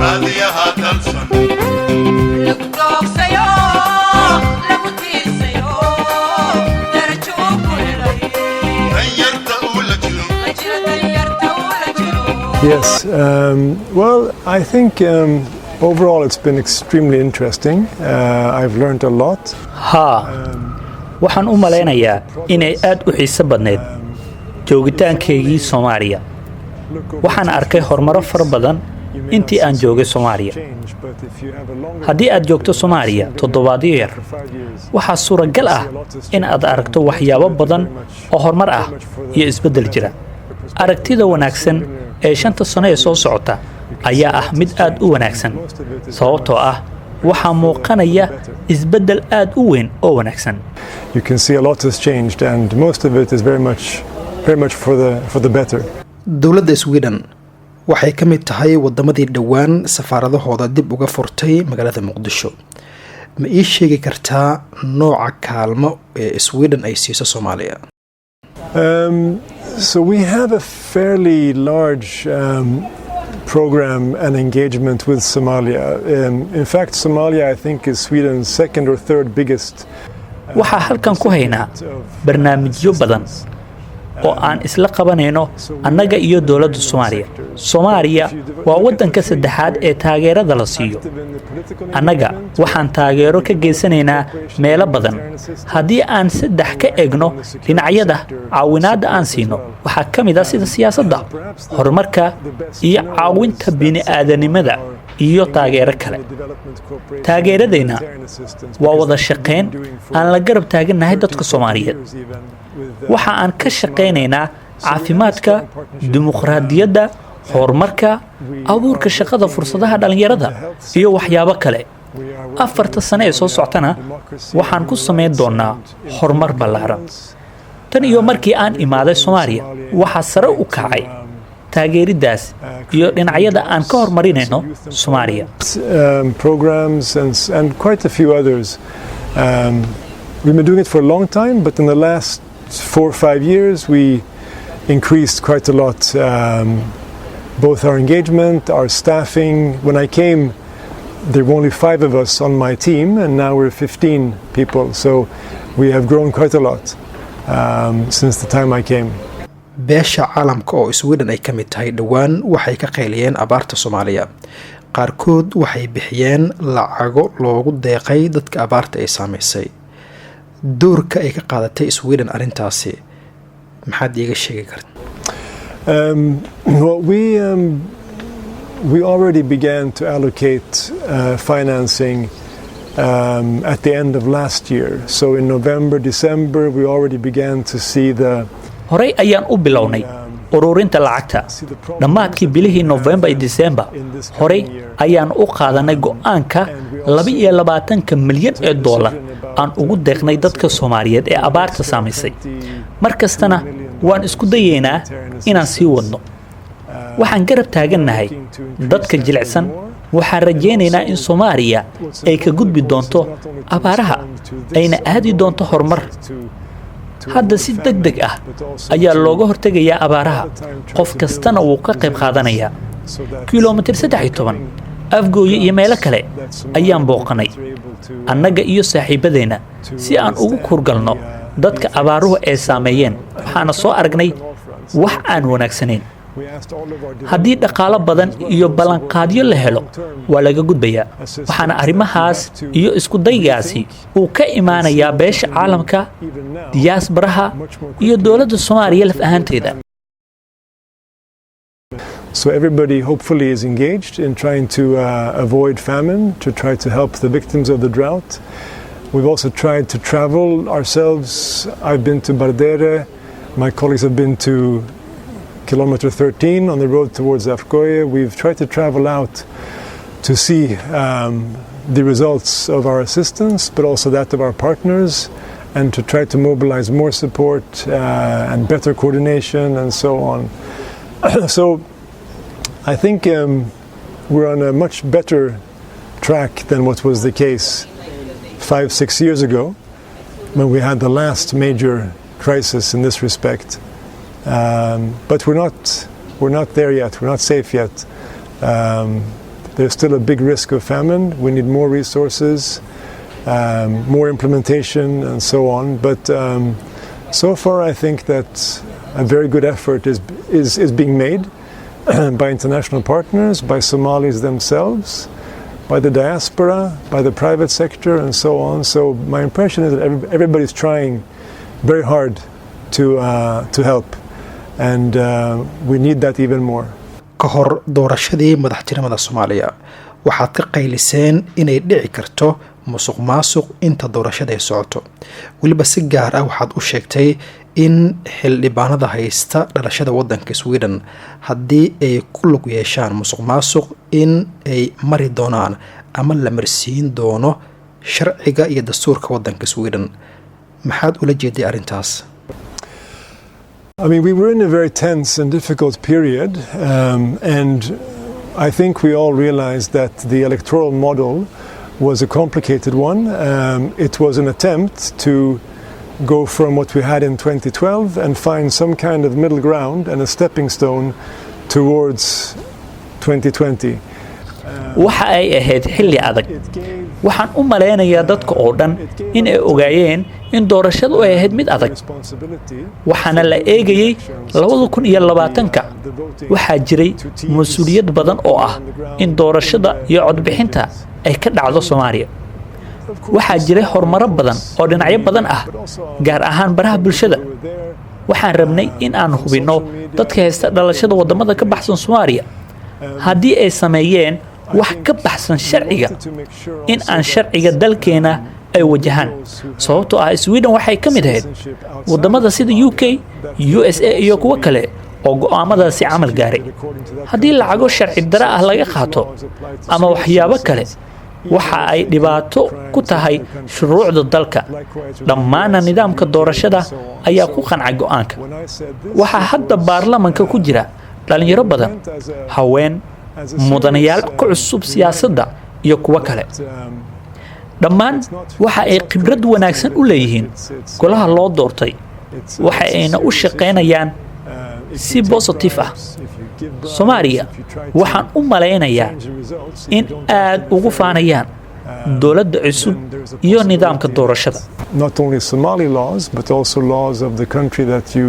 raadiyaha dalsan lagu doogsayo lagu tiisayo darajo ku helay danyarta uu la jiro danyarta uu la jiro. Yes, well, I think overall it's been extremely interesting. I've learned a lot. waxaan u malaynayaa inay aad u xiiso badneyd joogitaankaygii Soomaaliya. waxaan arkay horumaro fara badan intii aan joogay Soomaaliya. haddii aad joogto Soomaaliya toddobaadyo yar, waxaa suuragal ah in aad aragto waxyaabo badan oo horumar ah iyo isbeddel jira. aragtida wanaagsan ee 5 sano ee soo socota ayaa ah mid aad u wanaagsan, sababtoo ah waxaa muuqanaya isbeddel aad u weyn oo wanaagsan. You can see a lot has changed, and most of it is very much for the better. dowladda Sweden waxay ka mid tahay wadamadii dhawaan safaaradahooda dib uga furtay magaalada Muqdisho. ma ii sheegi kartaa nooca kaalmo ee Sweden ay siiso Soomaaliya? So we have a fairly large program and engagement with Somalia. In fact, Somalia, I think, is Sweden's second or third biggest. waxaa halkan ku haynaa barnaamijyo badan oo aan isla qabanayno annaga iyo dowladda Soomaaliya. Soomaaliya waa waddanka saddexaad ee taageerada la siiyo. annaga waxaan taageero ka geysanaynaa meelo badan. haddii aan saddex ka egno dhinacyada caawinaadda aan siino, waxaa ka mid ah sida siyaasadda, horumarka iyo caawinta bini'aadanimada iyo taageero kale. taageeradayna waa wada shaqayn aan la garab taagannahay dadka Soomaaliyeed. waxa aan ka shaqaynaynaa caafimaadka, dimuqraadiyadda, horumarka, abuurka shaqada, fursadaha dhalinyarada iyo waxyaabo kale. 4 sano ee soo socotana waxaan ku samayn doonaa horumar ballaaran. tan iyo markii aan imaaday Soomaaliya, waxaa sare u kacay taageeridaas iyo dhinacyada aan ka horumarinayno Soomaaliya. Programs and quite a few others. We've been doing it for a long time, but in the last 4 or 5 years we increased quite a lot, both our engagement, our staffing. When I came, there were only 5 of us on my team, and now we're 15 people, so we have grown quite a lot since the time I came. beesha caalamka oo Sweden ay ka mid tahay dhawaan waxay ka qayliyeen abaarta Soomaaliya. qaarkood waxay bixiyeen lacago loogu deeqay dadka abaarta ay saameysay. doorka ay ka qaadatay Sweden arintaasi maxaad iiga sheegi kartaa? Well, we already began to allocate financing at the end of last year. So in November, December, we already began to see the horey ayaan u bilownay ururinta lacagta. dhammaadkii bilihii November iyo December, horey ayaan u qaadanay go'aanka 22 milyan ee dollar aan ugu deeqnay dadka Soomaaliyeed ee abaarta saameysay. markastana waan isku dayeynaa inaan sii wadno. waxaan garab taagannahay dadka jilicsan. waxaan rajaynaynaa in Soomaaliya ay ka gudbi doonto abaaraha, ayna aadi doonto horumar. hadda si degdeg ah ayaa looga hortegayaa abaaraha. qof kastana wuu ka qayb qaadanayaa. kiiloomitir 13 afgooye iyo meelo kale ayaan booqanay, annaga iyo saaxiibadeenna, si aan ugu kurgalno dadka abaaruhu ay saameeyeen. waxaana soo aragnay wax aan wanaagsanayn. haddii dhaqaalo badan iyo ballanqaadyo la helo, waa laga gudbayaa. waxaana arrimahaas iyo isku daygaasi uu ka imaanayaa beesha caalamka, diyaasbaraha iyo dowladda Soomaaliya laf ahaanteeda. So everybody hopefully is engaged in trying to avoid famine, to try to help the victims of the drought. We've also tried to travel ourselves. I've been to Bardere. My colleagues have been to kilometer 13 on the road towards Afgoye. We've tried to travel out to see the results of our assistance, but also that of our partners, and to try to mobilize more support and better coordination and so on. So I think we're on a much better track than what was the case 5-6 years ago, when we had the last major crisis in this respect. But we're not there yet. We're not safe yet. there's still a big risk of famine. We need more resources, more implementation, and so on. But so far, I think that a very good effort is being made by international partners, by Somalis themselves, by the diaspora, by the private sector, and so on. So my impression is that everybody's trying very hard to help, and we need that even more. Ka hor doorashadii madaxtinimada Soomaaliya waxaad ka qayliseen inay dhici karto musuqmaasuq inta doorashada ay socoto. Waliba si gaar ah waxaad u sheegtay in xildhibaanada haysta dhalashada wadanka Sweden haddii ay ku lug yeeshaan musuqmaasuq in ay mari doonaan ama la marsiin doono sharciga iyo dastuurka wadanka Sweden. Maxaad ula jeeday arrintaas? I mean, we were in a very tense and difficult period, and I think we all realized that the electoral model was a complicated one. It was an attempt to go from what we had in 2012 and find some kind of middle ground and a stepping stone towards 2020. waxa ay ahayd xilli adag waxaan u maleynayaa dadka oo dhan in ay ogaayeen in doorashadu ay ahayd mid adag waxaana la eegayay 2020ka waxaa jiray mas'uuliyad badan oo ah in doorashada iyo codbixinta ay ka dhacdo Soomaaliya waxaa jiray horumar badan oo dhinacyo badan ah gaar ahaan baraha bulshada waxaan rabnay in aan hubino dadka haysta dhalashada wadamada ka baxsan Soomaaliya haddii ay sameeyeen wax ka baxsan sharciga in aan sharciga dalkeena ay wajahaan sababtoo ah Sweden waxay ka mid ahayd wadamada sida UK, USA iyo kuwa kale oo go'aamadaasi camal gaaray haddii lacago sharci dara ah laga qaato ama waxyaabo kale waxa ay dhibaato ku tahay shuruucda dalka dhammaan nidaamka doorashada ayaa ku qancay go'aanka waxa hadda baarlamaanka ku jira dhalinyaro badan haween mudanayaal ku cusub siyaasadda iyo kuwa kale dhammaan waxa ay khibrad wanaagsan u leeyihiin golaha loo doortay waxa ayna u shaqeynayaan si positive ah Soomaaliya waxaan u maleynayaa in aad ugu faanayaan dawladda cusub iyo nidaamka doorashada not only Somali laws but also laws of the country that you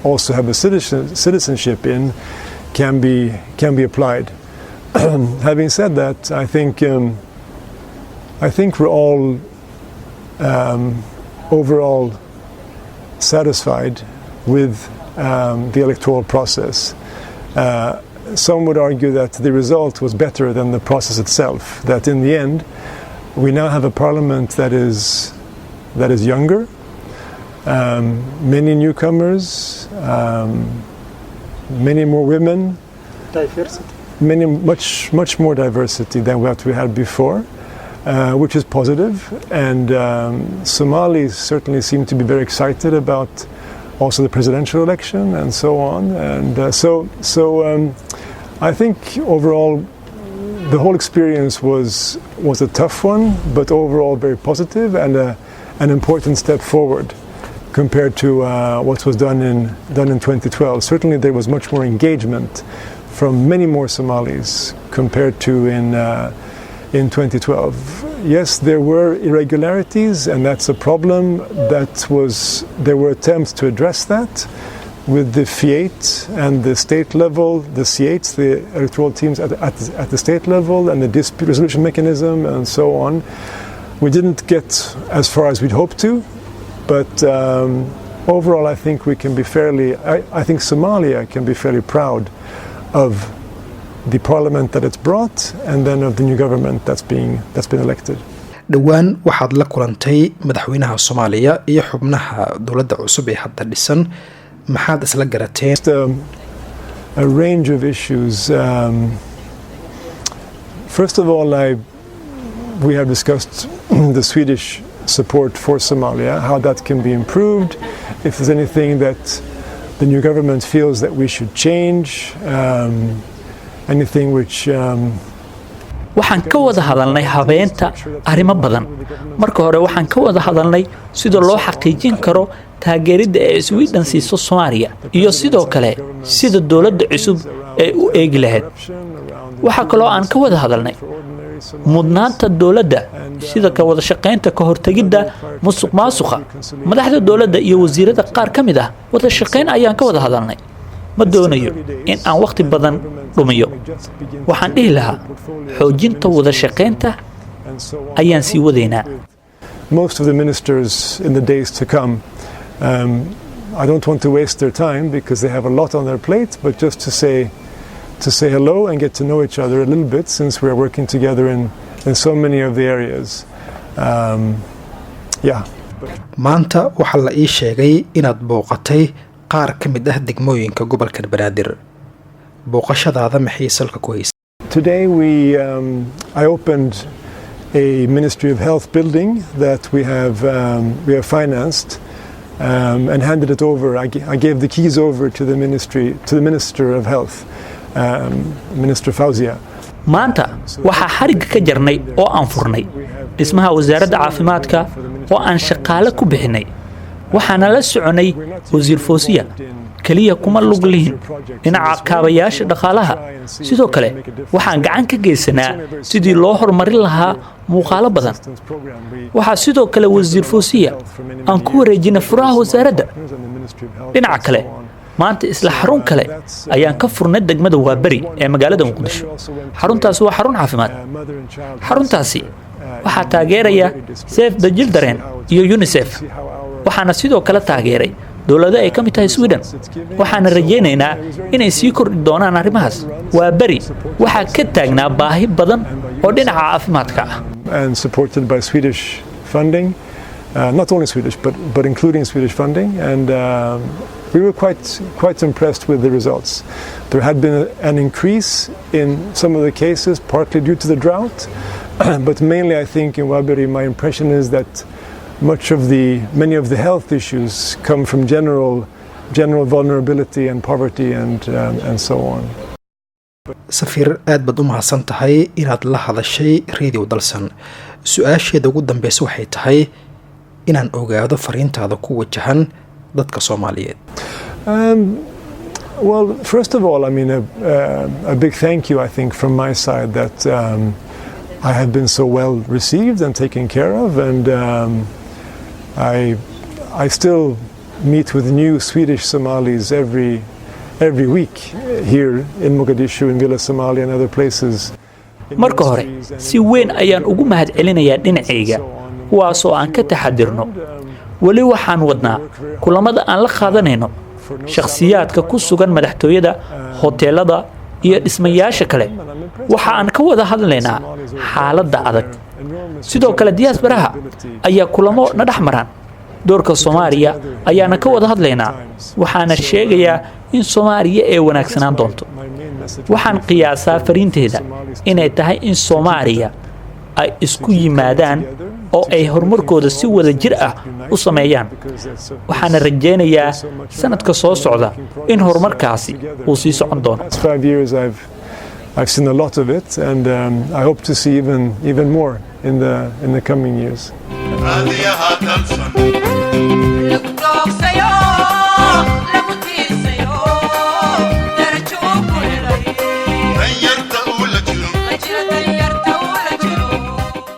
also have a citizenship in can be applied. Having said that, I think we're all overall satisfied with the electoral process. Some would argue that the result was better than the process itself. That in the end, we now have a parliament that is younger, many newcomers, many more women, diversity. Much more diversity than what we had before, which is positive. And Somalis certainly seem to be very excited about also the presidential election and so on. And I think overall the whole experience was a tough one, but overall very positive and an important step forward compared to what was done in 2012. Certainly there was much more engagement from many more Somalis compared to in 2012. Yes, there were irregularities, and that's a problem. There were attempts to address that with the FIAT and the state level, the CATs, the electoral teams at the state level, and the dispute resolution mechanism, and so on. We didn't get as far as we'd hoped to, but overall, I think we can be I think Somalia can be fairly proud of the parliament that it's brought and then of the new government that's been elected. dhawaan waxaad la kulantay madaxweynaha Soomaaliya iyo xubnaha dawladda cusub ee hadda dhisan maxaad isla garateen a range of issues. First of all, we have discussed the Swedish support for Somalia, how that can be improved, if there's anything that the new government feels that we should change, anything which waxaan ka wada hadalnay habeenta arrimo badan marka hore waxaan ka wada hadalnay sida loo xaqiijin karo taageerida ee Sweden siiso Soomaaliya iyo sidoo kale sida dawladda cusub ay u eegi lahayd waxaa kaloo aan ka wada hadalnay mudnaanta dowladda sida ka wada shaqaynta ka hortagidda musuqmaasuqa madaxda dowladda iyo wasiirada qaar ka mid ah wada shaqayn ayaan ka wada hadalnay ma doonayo in aan waqti badan dhumiyo waxaan dhihi lahaa xoojinta wada shaqaynta ayaan sii wadaynaa most of the ministers in the days to come I don't want to waste their time because they have a lot on their plate but just to say hello and get to know each other a little bit since we are working together in so many of the areas maanta waxaa la ii sheegay inaad booqatay qaar ka mid ah degmooyinka gobolka Banaadir booqashadaada maxay salka ku haysay Today I opened a Ministry of Health building that we have financed and handed it over. I gave the keys over to the Minister of Health, Minister Fauzia. maanta waxaa xariga ka jarnay oo aan furnay dhismaha wasaaradda caafimaadka oo aan shaqaale ku bixinay waxaana la soconay wasiir Fawziya kaliya kuma lug lihin dhinaca kaabayaasha dhaqaalaha sidoo kale waxaan gacan ka geysanaa sidii loo horumarin lahaa muuqaalo badan waxaa sidoo kale wasiir Fawziya aan ku wareejinay furaha wasaaradda dhinaca kale maanta isla xarun kale ayaan ka furnay degmada Waabari ee magaalada Muqdisho xaruntaas waa xarun caafimaad xaruntaasi waxaa taageeraya Save the Children iyo UNICEF waxaana sidoo kale taageeray dowladda ay ka mid tahay Sweden waxaana rajaynaynaa inay sii kordhi doonaan arrimahaas Waabari waxaa ka taagnaa baahi badan oo dhinaca caafimaadka ah and supported by Swedish funding not only Swedish but including Swedish funding and we were quite impressed with the results. There had been an increase in some of the cases, partly due to the drought, but mainly I think in Waberi my impression is that many of the health issues come from general vulnerability and poverty and so on. Safiir aad baad u mahadsan tahay inaad la hadashay Radio Dalsan. Su'aasheeda ugu dambaysa waxay tahay inaan ogaado fariintaada ku wajahan dadka Soomaaliyeed. Well, first of all, I mean a big thank you I think from my side that I have been so well received and taken care of and I still meet with new Swedish Somalis every week here in Mogadishu in Villa Somalia and other places. marka hore si weyn ayaan ugu mahadcelinayaa dhinacayga kuwaasoo aan ka taxadirno wali waxaan wadnaa kulamada aan la qaadanayno shakhsiyaadka ku sugan madaxtooyada hoteelada iyo dhismayaasha kale waxa aan ka wada hadlaynaa xaaladda adag sidoo kale diasparaha ayaa kulamo na dhaxmaraan doorka Soomaaliya ayaana ka wada hadlaynaa waxaana sheegayaa in Soomaaliya ay wanaagsanaan doonto waxaan qiyaasaa fariinteeda inay tahay in Soomaaliya ay isku yimaadaan oo ay horumarkooda si wada jir ah u sameeyaan waxaana rajaynayaa sanadka soo socda in horumarkaasi uu sii socon doono 5 years I've seen a lot of it and I hope to see even more in the coming years.